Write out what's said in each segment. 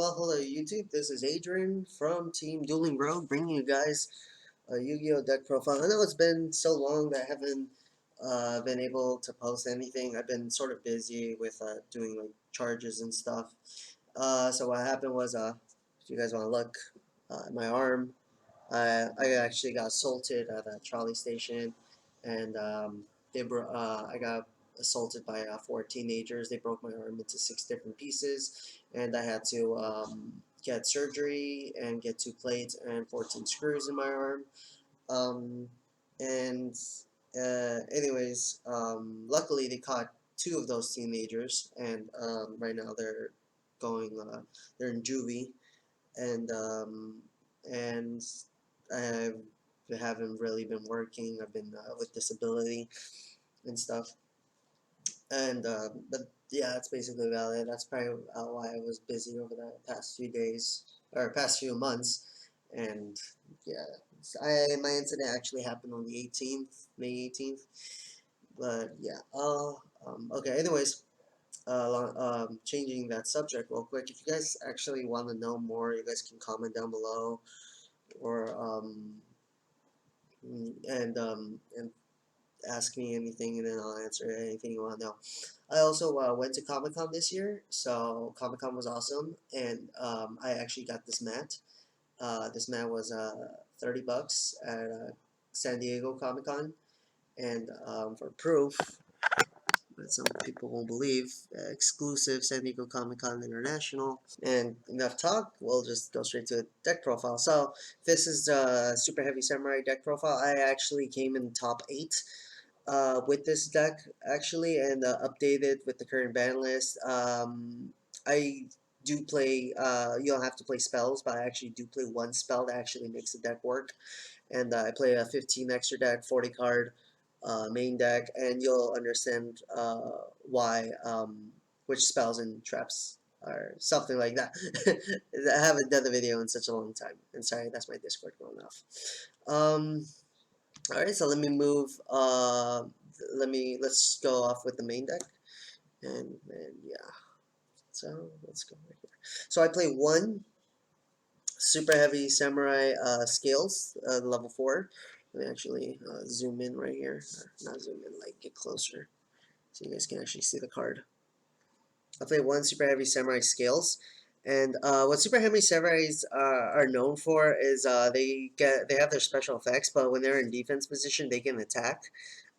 Well, hello YouTube. This is Adrian from Team Dueling Rogue, bringing you guys a Yu-Gi-Oh deck profile. I know it's been so long that I haven't been able to post anything. I've been sort of busy with doing like charges and stuff. So what happened was, if you guys want to look at my arm, I actually got assaulted at a trolley station, and I got assaulted by four teenagers. They broke my arm into 6 different pieces, and I had to get surgery and get 2 plates and 14 screws in my arm. Um, and anyways, luckily they caught 2 of those teenagers, and right now going, they're in juvie, and and I haven't really been working. I've been with disability and stuff, and but yeah, that's basically about it. That's probably why I was busy over the past few days or past few months, and yeah, my incident actually happened on the 18th, May 18th, but yeah. Okay. Anyways, changing that subject real quick. If you guys actually want to know more, you guys can comment down below, or and ask me anything, and then I'll answer anything you want to know. I also went to Comic Con this year, so Comic Con was awesome, and I actually got this mat. This mat was $30 at San Diego Comic Con, and for proof, but some people won't believe, exclusive San Diego Comic Con International. And enough talk, we'll just go straight to the deck profile. So this is the Super Heavy Samurai deck profile. I actually came in top 8 with this deck, actually, and updated with the current ban list. I do play, you don't have to play spells, but I actually do play one spell that actually makes the deck work. And I play a 15 extra deck, 40 card main deck, and you'll understand why, which spells and traps or something like that. I haven't done a video in such a long time, and sorry, that's my Discord going off. All right, so let me move. Let's go off with the main deck, and yeah. So let's go right here. So I play one Super Heavy Samurai Scales, level 4. Let me actually zoom in right here. Or not zoom in, like get closer so you guys can actually see the card. I play one Super Heavy Samurai Scales. And what Super Heavy Samurais are known for is they have their special effects, but when they're in defense position, they can attack.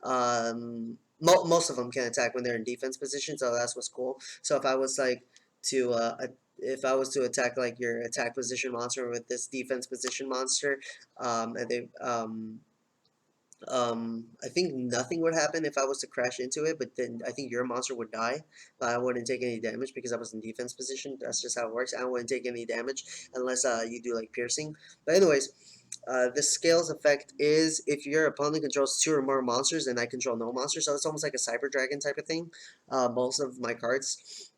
Most of them can attack when they're in defense position, so that's what's cool. So if I was to attack like your attack position monster with this defense position monster, and they I think nothing would happen if I was to crash into it, but then I think your monster would die, but I wouldn't take any damage because I was in defense position. That's just how it works. I wouldn't take any damage unless you do like piercing. But anyways, the scales effect is if your opponent controls 2 or more monsters and I control no monsters, so it's almost like a Cyber Dragon type of thing. Most of my cards.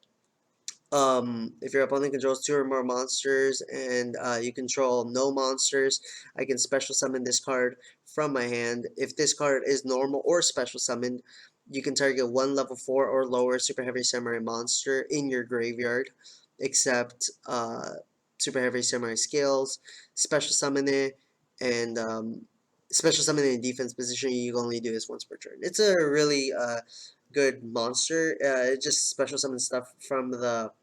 If your opponent controls 2 or more monsters and you control no monsters, I can special summon this card from my hand. If this card is normal or special summoned, you can target one level 4 or lower Super Heavy Samurai monster in your graveyard, except Super Heavy Samurai Scales, special summon it, and special summon it in defense position. You can only do this once per turn. It's a really good monster. It just special summons stuff from the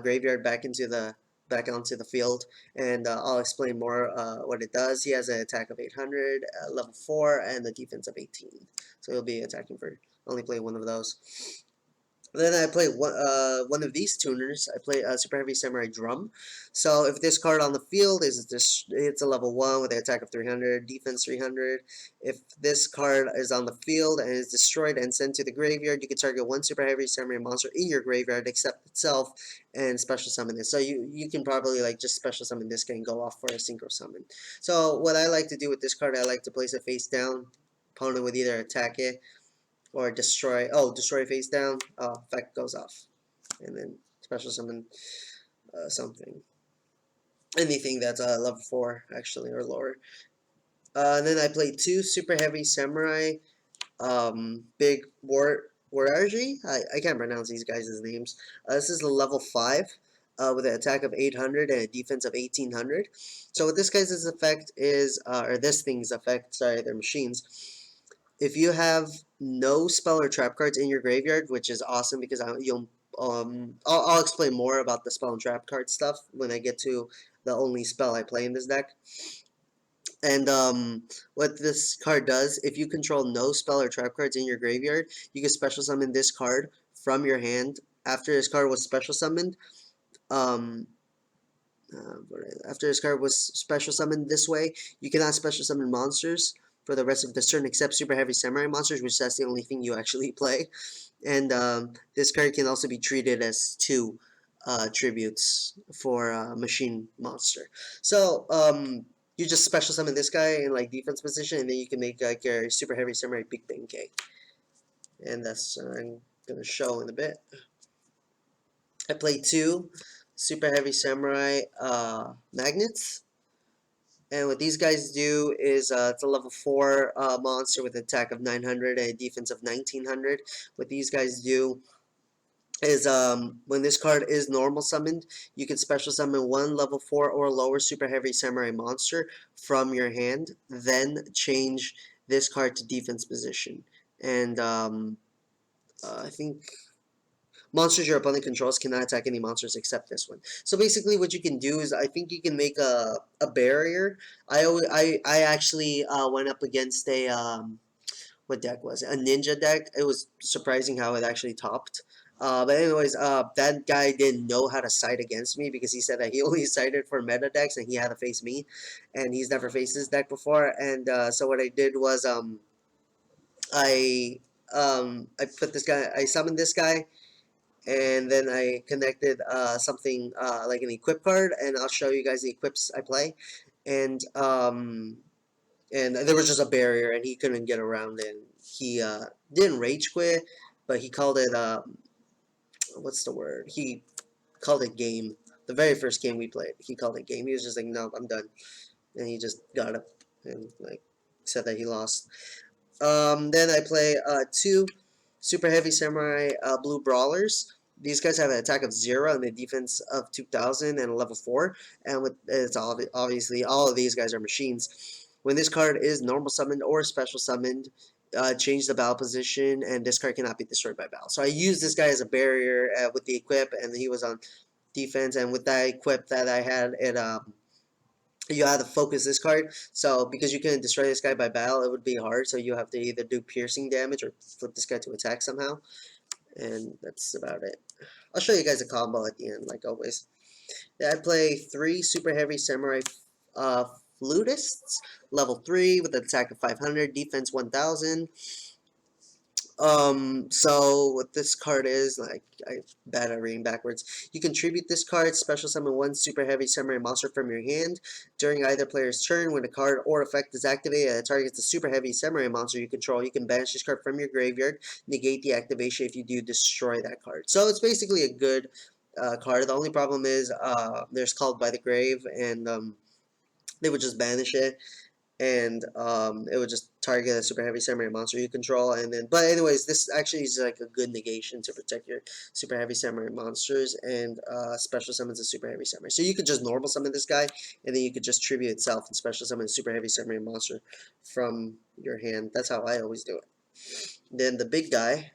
graveyard back onto the field, and I'll explain more what it does. He has an attack of 800, level 4, and a defense of 18. So he'll be attacking for only play one of those. Then I play one of these tuners. I play a Super Heavy Samurai Drum. So if this card on the field it's a level 1 with an attack of 300, defense 300. If this card is on the field and is destroyed and sent to the graveyard, you can target one Super Heavy Samurai monster in your graveyard except itself and special summon it. So you can probably like just special summon this guy and go off for a synchro summon. So what I like to do with this card, I like to place it face down. Opponent would either attack it or destroy. Oh, destroy face down. Effect goes off, and then special summon something, anything that's level 4 actually or lower. And then I play 2 Super Heavy Samurai, big Wararji. I can't pronounce these guys' names. This is a level 5. with an attack of 800 and a defense of 1800. So what this guy's effect is, or this thing's effect, sorry, they're machines. If you have no spell or trap cards in your graveyard, which is awesome because I'll explain more about the spell and trap card stuff when I get to the only spell I play in this deck. And what this card does, if you control no spell or trap cards in your graveyard, you can special summon this card from your hand. After this card was special summoned, um, after this card was special summoned this way, you cannot special summon monsters for the rest of the turn except Super Heavy Samurai monsters, which that's the only thing you actually play. And this card can also be treated as two tributes for Machine Monster. So you just special summon this guy in like defense position, and then you can make like your Super Heavy Samurai Big Bang K. And that's I'm gonna show in a bit. I played two Super Heavy Samurai magnets. And what these guys do is it's a level 4 monster with an attack of 900 and a defense of 1900. What these guys do is when this card is normal summoned, you can special summon one level 4 or lower Super Heavy Samurai monster from your hand, then change this card to defense position. And I think monsters your opponent controls cannot attack any monsters except this one. So basically what you can do is I think you can make a barrier. I actually went up against a what deck was it? A ninja deck. It was surprising how it actually topped. But anyways, that guy didn't know how to side against me because he said that he only sided for meta decks and he had to face me, and he's never faced this deck before. And so what I did was I I put this guy, I summoned this guy, and then I connected something like an equip card, and I'll show you guys the equips I play. And there was just a barrier, and he couldn't get around it. He didn't rage quit, but he called it what's the word? He called it game. The very first game we played, he called it game. He was just like, "No, I'm done," and he just got up and like said that he lost. Then I play two Super Heavy Samurai Blue Brawlers. These guys have an attack of 0 and a defense of 2000 and a level 4. And with it's obviously all of these guys are machines. When this card is normal summoned or special summoned, change the battle position, and this card cannot be destroyed by battle. So I used this guy as a barrier with the equip, and he was on defense. And with that equip that I had, you have to focus this card. So because you couldn't destroy this guy by battle, it would be hard. So you have to either do piercing damage or flip this guy to attack somehow. And that's about it. I'll show you guys a combo at the end, like always. Yeah, I play 3 Super Heavy Samurai uh, Flutists, level 3 with an attack of 500, defense 1000. So what this card is, like, I bad at reading backwards. You contribute this card, special summon one Super Heavy Samurai monster from your hand. During either player's turn, when a card or effect is activated and it targets the Super Heavy Samurai monster you control, you can banish this card from your graveyard, negate the activation if you do destroy that card. So it's basically a good card. The only problem is there's Called by the Grave, and they would just banish it, and it would just target a Super Heavy Samurai monster you control. And then, but anyways, this actually is like a good negation to protect your Super Heavy Samurai monsters, and special summons a Super Heavy Samurai. So you could just normal summon this guy, and then you could just tribute itself and special summon a Super Heavy Samurai monster from your hand. That's how I always do it. Then the big guy,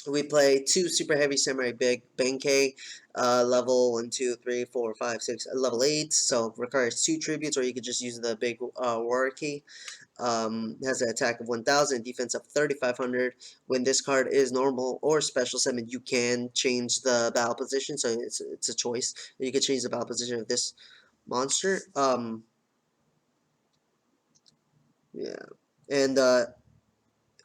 we play 2 Super Heavy Samurai Big Benkei, level 1, 2, 3, 4, 5, 6, level 8. So requires 2 tributes, or you could just use the big warrior key. Has an attack of 1000, defense of 3500. When this card is normal or special summon, you can change the battle position. So it's a choice. You can change the battle position of this monster. Yeah, and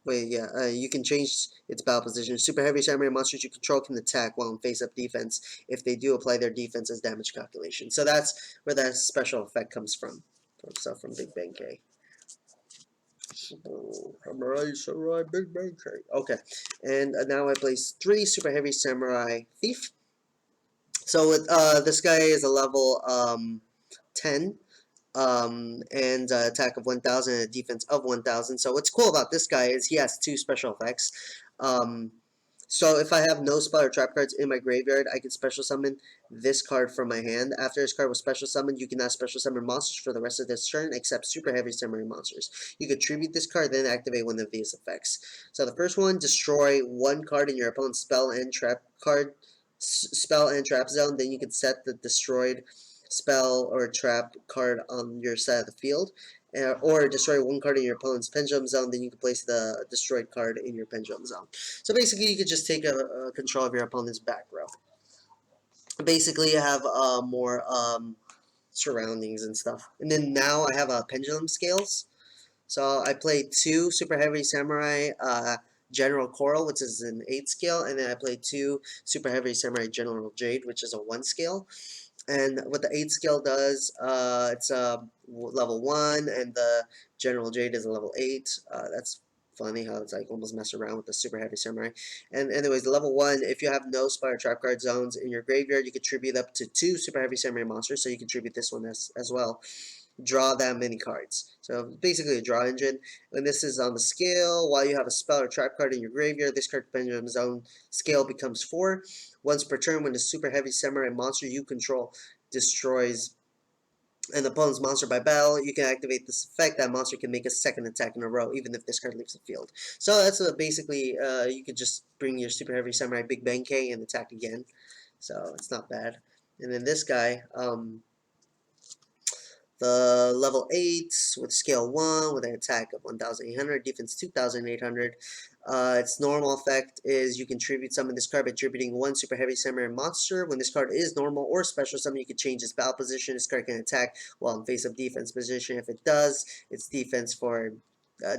wait, yeah, you can change its battle position. Super Heavy Samurai monsters you control can attack while in face-up defense if they do apply their defense as damage calculation. So that's where that special effect comes from. Stuff from Big Bang K. Samurai Big Bang K. Okay, and now I place 3 Super Heavy Samurai Thief. So with, this guy is a level 10. And attack of 1000 and a defense of 1000. So what's cool about this guy is he has 2 special effects. Um, So if I have no spell or trap cards in my graveyard, I can special summon this card from my hand. After this card was special summoned, you cannot special summon monsters for the rest of this turn except super heavy simmering monsters. You could tribute this card, then activate one of these effects. So the first one, destroy one card in your opponent's spell and trap zone. Then you can set the destroyed spell or trap card on your side of the field. Or destroy one card in your opponent's pendulum zone, then you can place the destroyed card in your pendulum zone. So basically, you could just take a control of your opponent's back row. Basically, you have more surroundings and stuff. And then now I have pendulum scales. So I played 2 super heavy samurai general coral, which is an 8 scale, and then I played 2 super heavy samurai general jade, which is a 1 scale. And what the 8 scale does, it's level 1, and the General Jade is a level 8. That's funny how it's like almost mess around with the Super Heavy Samurai. And anyways, level 1, if you have no Spire Trap card zones in your graveyard, you can tribute up to 2 Super Heavy Samurai monsters, so you can tribute this one as well. Draw that many cards. So basically a draw engine. When this is on the scale, while you have a spell or trap card in your graveyard, this card pendulum zone scale becomes 4. Once per turn, when the super heavy samurai monster you control destroys an opponent's monster by battle, you can activate this effect. That monster can make a second attack in a row, even if this card leaves the field. So that's basically, you could just bring your super heavy samurai Big Bang K and attack again. So it's not bad. And then this guy, the level 8 with scale 1 with an attack of 1,800, defense 2,800. Its normal effect is you can tribute summon this card by tributing 1 super heavy samurai monster. When this card is normal or special summon, you can change its battle position. This card can attack while in face up defense position. If it does, it's defense for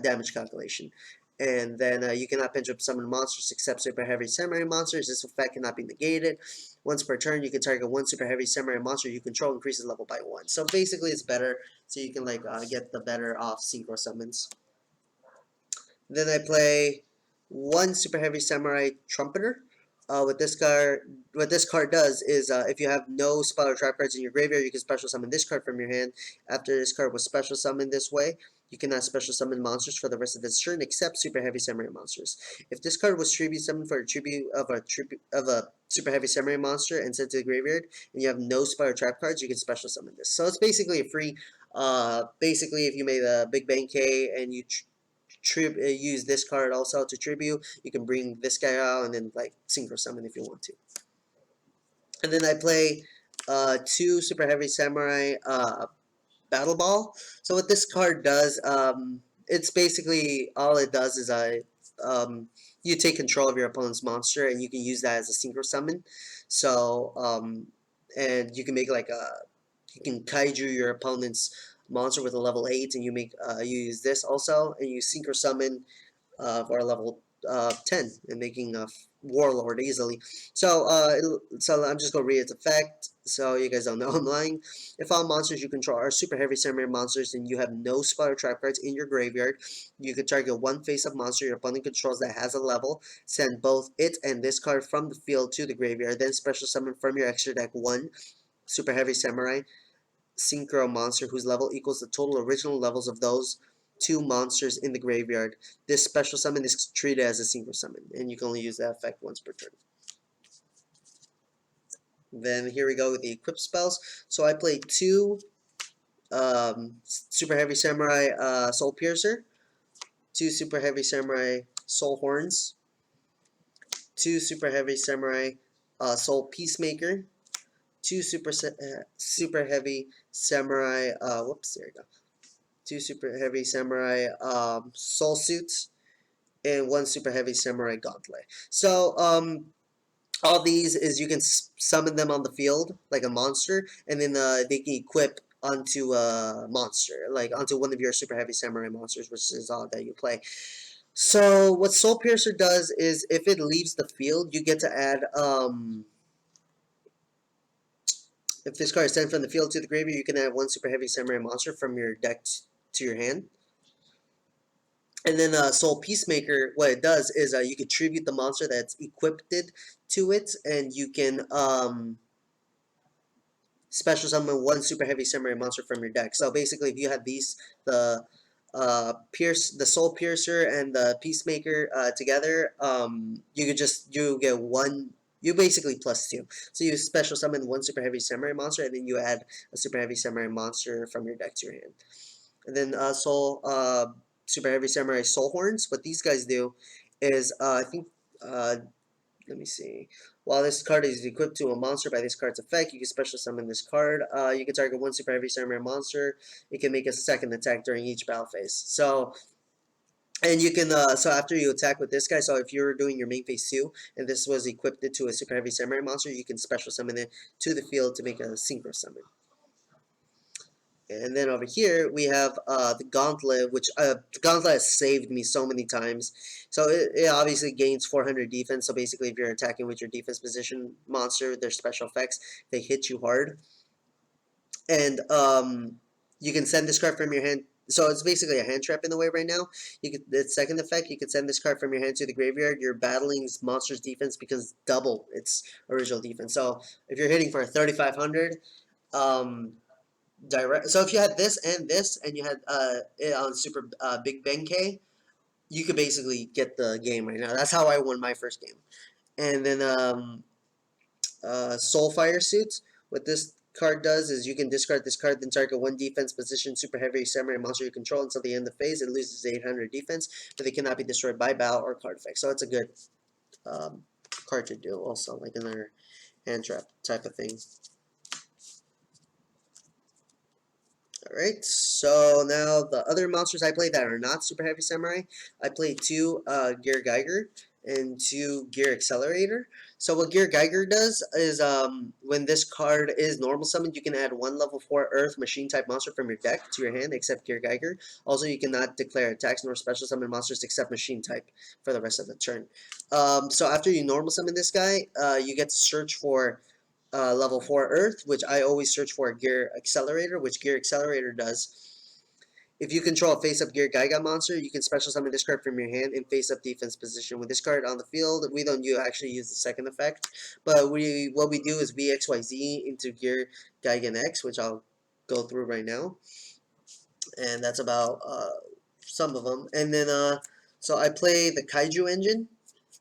damage calculation. And then you cannot pendulum summon monsters except super heavy samurai monsters. This effect cannot be negated. Once per turn, you can target 1 super heavy samurai monster you control, increases level by 1. So basically, it's better, so you can like get the better off synchro summons. Then I play 1 super heavy samurai trumpeter. What this card does is if you have no spell or trap cards in your graveyard, you can special summon this card from your hand. After this card was special summoned this way, you cannot special summon monsters for the rest of this turn except super heavy samurai monsters. If this card was tribute summoned for a tribute of a super heavy samurai monster and sent to the graveyard, and you have no spell or trap cards, you can special summon this. So it's basically a free. Basically, if you made a Big Bang K and you use this card also to tribute, you can bring this guy out and then like synchro summon if you want to. And then I play 2 super heavy samurai battle ball. So what this card does, it's basically all it does is you take control of your opponent's monster and you can use that as a synchro summon. So and you can make like you can kaiju your opponent's monster with a level 8, and you make you use this also, and you synchro summon for a level 10 and making a warlord easily. So so I'm just gonna read its effect so you guys don't know I'm lying. If all monsters you control are super heavy samurai monsters and you have no spell or trap cards in your graveyard, you can target 1 face-up monster your opponent controls that has a level, send both it and this card from the field to the graveyard, then special summon from your extra deck 1 super heavy samurai synchro monster whose level equals the total original levels of those 2 monsters in the graveyard. This special summon is treated as a synchro summon, and you can only use that effect once per turn. Then here we go with the equip spells. So I played 2 super heavy samurai soul piercer, 2 super heavy samurai soul horns, 2 super heavy samurai soul peacemaker, 2 super heavy samurai whoops, there you go. 2 super heavy samurai soul suits, and 1 super heavy samurai gauntlet. So all these is you can summon them on the field like a monster, and then they can equip onto a monster, like onto one of your super heavy samurai monsters, which is all that you play. So what Soul Piercer does is if it leaves the field, you get to add if this card is sent from the field to the graveyard, you can add 1 super heavy samurai monster from your deck to your hand. And then Soul Peacemaker, what it does is you can tribute the monster that's equipped to it, and you can special summon 1 super heavy samurai monster from your deck. So basically, if you have the pierce the Soul Piercer and the Peacemaker together, you get one. You basically plus two. So you special summon one super heavy samurai monster, and then you add a super heavy samurai monster from your deck to your hand. And then super heavy samurai soul horns. What these guys do is I think let me see. While this card is equipped to a monster by this card's effect, you can special summon this card. You can target one super heavy samurai monster. It can make a second attack during each battle phase. So, and you can so after you attack with this guy, so if you're doing your main phase 2 and this was equipped to a super heavy samurai monster, you can special summon it to the field to make a synchro summon. And then over here we have the Gauntlet, which the Gauntlet has saved me so many times. So it obviously gains 400 defense. So basically, if you're attacking with your defense position monster, their special effects, they hit you hard. And you can send this card from your hand. So it's basically a hand trap in a way right now. You could the second effect, you could send this card from your hand to the graveyard. Your battling monster's defense becomes double its original defense. So if you're hitting for 3,500, um, direct. So if you had this, and you had it on Super Big Ben K, you could basically get the game right now. That's how I won my first game. And then Soulfire Suit. What this card does is you can discard this card, then target one defense position super heavy samurai monster you control until the end of the phase. It loses 800 defense, but they cannot be destroyed by battle or card effect. So it's a good card to do. Also, like another hand trap type of thing. Alright, so now the other monsters I play that are not Super Heavy Samurai, I play two Gear Geiger and two Gear Accelerator. So what Gear Geiger does is when this card is normal summoned, you can add one level 4 Earth Machine type monster from your deck to your hand except Gear Geiger. Also, you cannot declare attacks nor special summon monsters except Machine type for the rest of the turn. So after you normal summon this guy, you get to search for level 4 Earth, which I always search for a Gear Accelerator, which Gear Accelerator does. If you control a face-up Gear Gaiga monster, you can special summon this card from your hand in face-up defense position. With this card on the field, we don't actually use the second effect, but what we do is VXYZ into Gear Gaigan X, which I'll go through right now, and that's about some of them. And then so I play the Kaiju engine.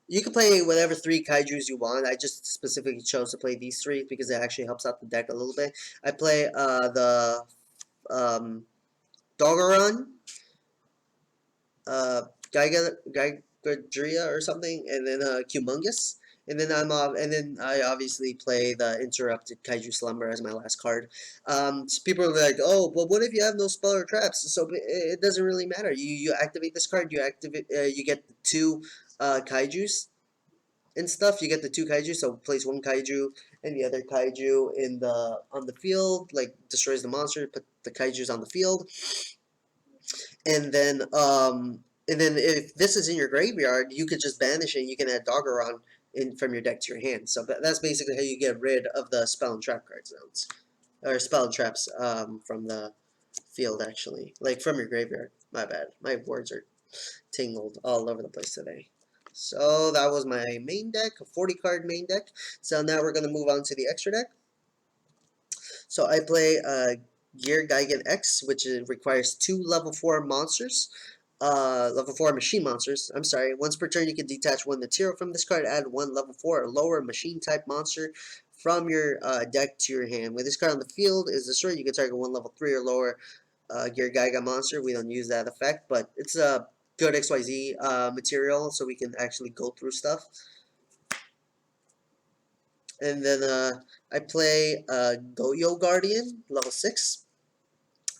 You can play whatever 3 kaijus you want. I just specifically chose to play these 3 because it actually helps out the deck a little bit. I play the um, Dogoran, uh, Gigadria or something, and then Humongous. And then I obviously play the Interrupted Kaiju Slumber as my last card. So people are like, oh, but what if you have no spell or traps? So it doesn't really matter. You activate this card. You get 2 Kaijus and stuff. You get the 2 kaiju, so place 1 kaiju and the other kaiju in the on the field, like destroys the monster, put the kaijus on the field, and then if this is in your graveyard, you could just banish it. And you can add Doggeron in from your deck to your hand. So that's basically how you get rid of the spell and trap card zones, or spell and traps from the field actually, like from your graveyard. My bad, my words are tingled all over the place today. So that was my main deck, a 40 card main deck. So now we're going to move on to the extra deck. So I play Gear Gigan X, which requires 2 level 4 monsters. Level 4 machine monsters. I'm sorry. Once per turn, you can detach 1 material from this card, add 1 level 4 or lower machine type monster from your deck to your hand. When this card on the field is destroyed, you can target 1 level 3 or lower Gear Gaiga monster. We don't use that effect, but it's a good XYZ material, so we can actually go through stuff. And then I play Goyo Guardian, level 6.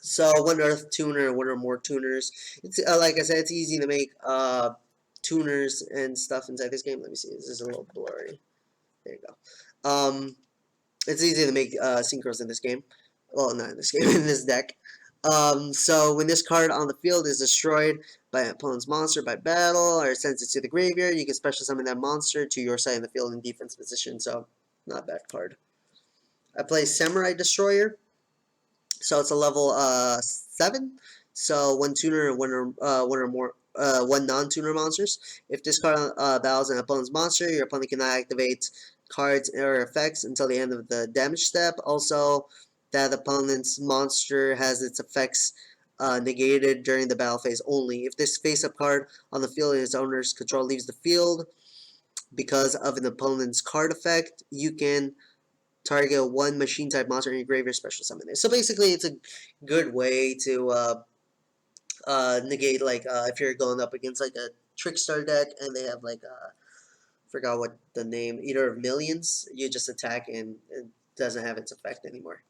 So 1 Earth tuner, 1 or more tuners. It's like I said, it's easy to make tuners and stuff inside this game. Let me see, this is a little blurry. There you go. It's easy to make synchros in this game. Well, not in this game, in this deck. So when this card on the field is destroyed by an opponent's monster by battle or sends it to the graveyard, you can special summon that monster to your side of the field in defense position. So not a bad card. I play Samurai Destroyer. So it's a level 7. So 1 tuner and 1 or more 1 non-tuner monsters. If this card battles an opponent's monster, your opponent cannot activate cards or effects until the end of the damage step. Also, that opponent's monster has its effects negated during the battle phase only. If this face-up card on the field and its owner's control leaves the field because of an opponent's card effect, you can target one machine type monster in your graveyard, special summon it. So basically, it's a good way to negate, like, if you're going up against like a Trickstar deck and they have like forgot what the name, Eater of Millions, you just attack and it doesn't have its effect anymore.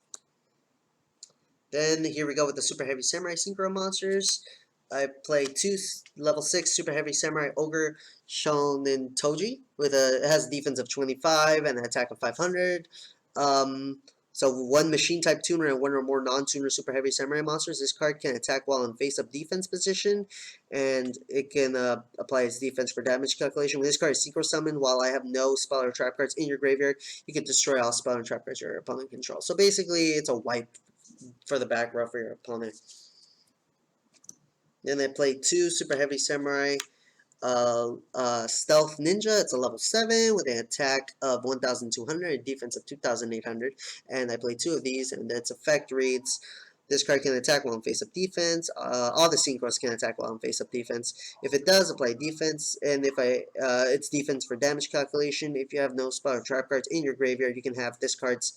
Then here we go with the Super Heavy Samurai Synchro monsters. I play two level 6 Super Heavy Samurai Ogre Shonen Toji with it has a defense of 25 and an attack of 500. So one machine type tuner and one or more non-tuner Super Heavy Samurai monsters. This card can attack while in face-up defense position, and it can apply its defense for damage calculation. When this card is synchro summoned, while I have no spell or trap cards in your graveyard, you can destroy all spell and trap cards your opponent controls. So basically, it's a wipe for the back row for your opponent. Then I play two Super Heavy Samurai Stealth Ninja. It's a level 7 with an attack of 1,200 and defense of 2,800. And I play two of these, and its effect reads, this card can attack while in face-up defense. All the synchros can attack while in face-up defense. If it does, apply defense, and if it's defense for damage calculation. If you have no spell or trap cards in your graveyard, you can have this card's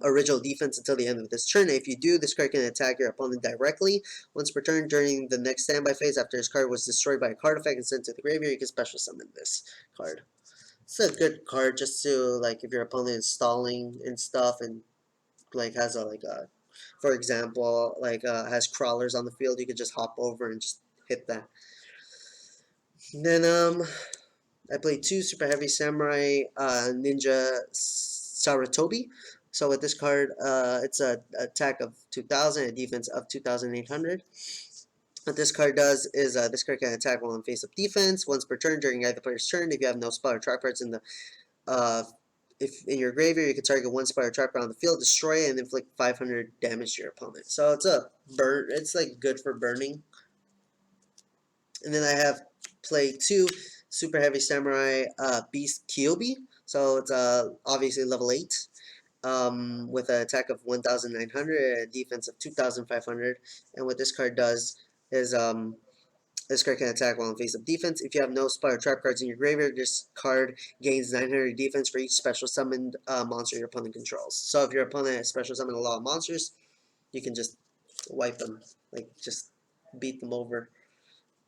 original defense until the end of this turn. If you do, this card can attack your opponent directly. Once per turn during the next standby phase, after this card was destroyed by a card effect and sent to the graveyard, you can special summon this card. It's a good card just to, like, if your opponent is stalling and stuff and like has a for example, like has crawlers on the field, you could just hop over and just hit that. And then I played two Super Heavy Samurai Ninja Sarutobi. So with this card, it's a attack of 2,000, a defense of 2,800. What this card does is this card can attack while in face-up defense once per turn during either player's turn. If you have no spell or trap cards in the if in your graveyard, you can target one spell or trap card on the field, destroy it, and inflict 500 damage to your opponent. So it's a burn. It's like good for burning. And then I have played two Super Heavy Samurai Beast Kyobi. So it's obviously level 8 with an attack of 1,900, a defense of 2,500. And what this card does is this card can attack while in face-up defense. If you have no spell or trap cards in your graveyard, this card gains 900 defense for each special summoned monster your opponent controls. So if your opponent has special summoned a lot of monsters, you can just wipe them, like just beat them over.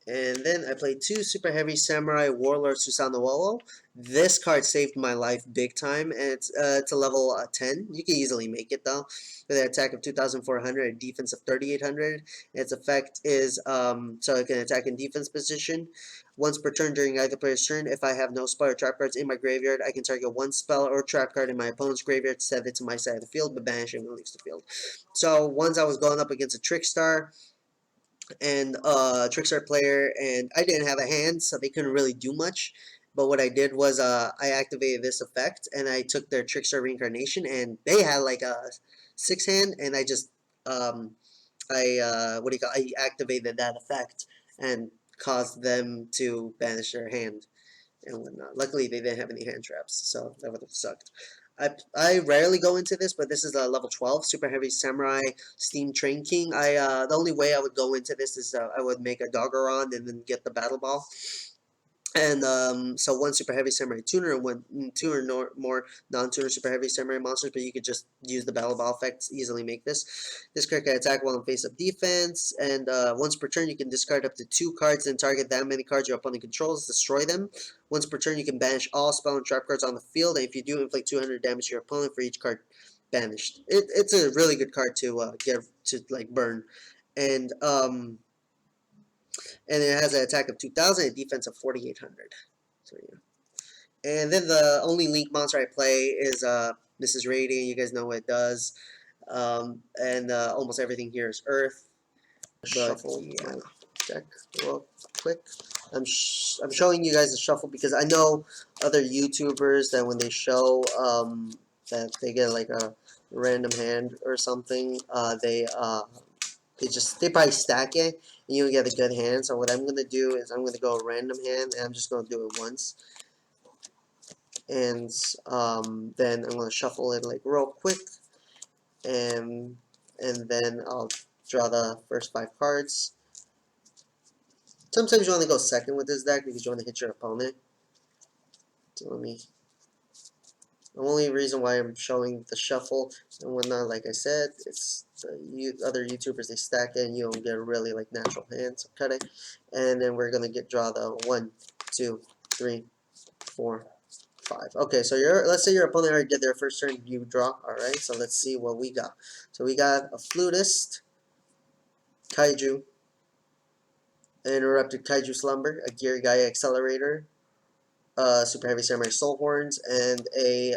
And then I played two Super Heavy Samurai Warlord Susanoo. This card saved my life big time, and it's a level 10. You can easily make it though, with an attack of 2,400, a defense of 3,800. Its effect is so it can attack in defense position once per turn during either player's turn. If I have no spell or trap cards in my graveyard, I can target one spell or trap card in my opponent's graveyard, set it to my side of the field, but banish it when it leaves the field. So once I was going up against a Trickstar and Trickstar player, and I didn't have a hand, so they couldn't really do much. But what I did was I activated this effect, and I took their Trickstar reincarnation, and they had like a 6-hand, and I just I activated that effect and caused them to banish their hand and whatnot. Luckily, they didn't have any hand traps, so that would have sucked. I rarely go into this, but this is a level 12 Super Heavy Samurai Steam Train King. The only way I would go into this is I would make a Doggeron and then get the Battle Ball. And so one Super Heavy Samurai Tuner and two or more non-tuner Super Heavy Samurai monsters, but you could just use the Battle Ball effects, easily make this. This card can attack while in face-up defense, and once per turn you can discard up to 2 cards and target that many cards your opponent controls, destroy them. Once per turn you can banish all spell and trap cards on the field, and if you do, inflict 200 damage to your opponent for each card banished. It's a really good card to like burn. And it has an attack of 2,000 and defense of 4,800. So yeah. And then the only Link monster I play is Mrs. Radiant. You guys know what it does. And almost everything here is Earth. Shuffle my deck real quick. I'm showing you guys the shuffle because I know other YouTubers that when they show that they get like a random hand or something, they probably stack it and you get a good hand. So what I'm gonna do is I'm gonna go a random hand and I'm just gonna do it once. And then I'm gonna shuffle it like real quick. And and then I'll draw the first 5 cards. Sometimes you want to go second with this deck because you want to hit your opponent. So let me. The only reason why I'm showing the shuffle and whatnot, like I said, it's the other YouTubers, they stack it and you don't get really like natural hands. So cut it, and then we're gonna draw the 1, 2, 3, 4, 5. Okay, so let's say your opponent already did their first turn, you draw. All right, so let's see what we got. So we got a flutist, Kaiju, an interrupted Kaiju slumber, a Gear Gaia accelerator, super heavy samurai soul horns, and a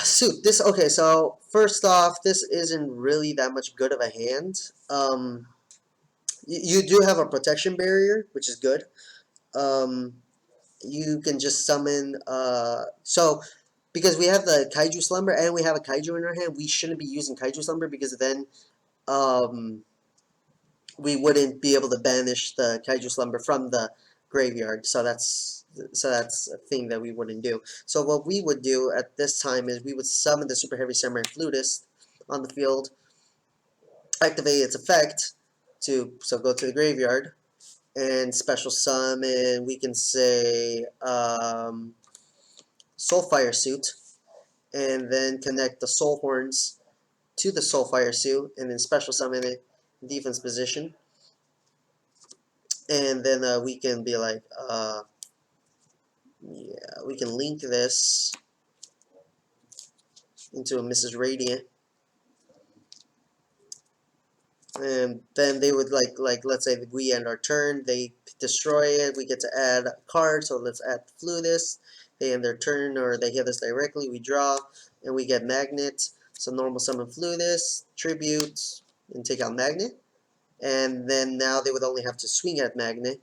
suit. This okay. So first off, this isn't really that much good of a hand. You do have a protection barrier, which is good. Um, you can just summon. So because we have the Kaiju Slumber and we have a Kaiju in our hand, we shouldn't be using Kaiju Slumber because then um, we wouldn't be able to banish the Kaiju Slumber from the graveyard. So that's a thing that we wouldn't do. So what we would do at this time is we would summon the Super Heavy Samurai Flutist on the field, activate its effect so go to the graveyard and special summon. We can say Soulfire Suit, and then connect the Soul Horns to the Soulfire Suit, and then special summon it in defense position. And then we can be like, yeah, we can link this into a Mrs. Radiant, and then they would like let's say we end our turn, they destroy it, we get to add a card, so let's add Flutist. They end their turn or they hit us directly, we draw, and we get Magnet. So normal summon Flutist, tribute, and take out Magnet. And then now they would only have to swing at Magnet.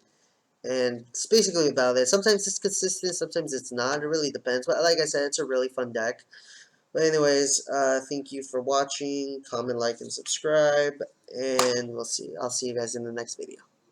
And it's basically about it. Sometimes it's consistent, sometimes it's not. It really depends. But like I said, it's a really fun deck. But anyways, thank you for watching. Comment, like, and subscribe. And we'll see. I'll see you guys in the next video.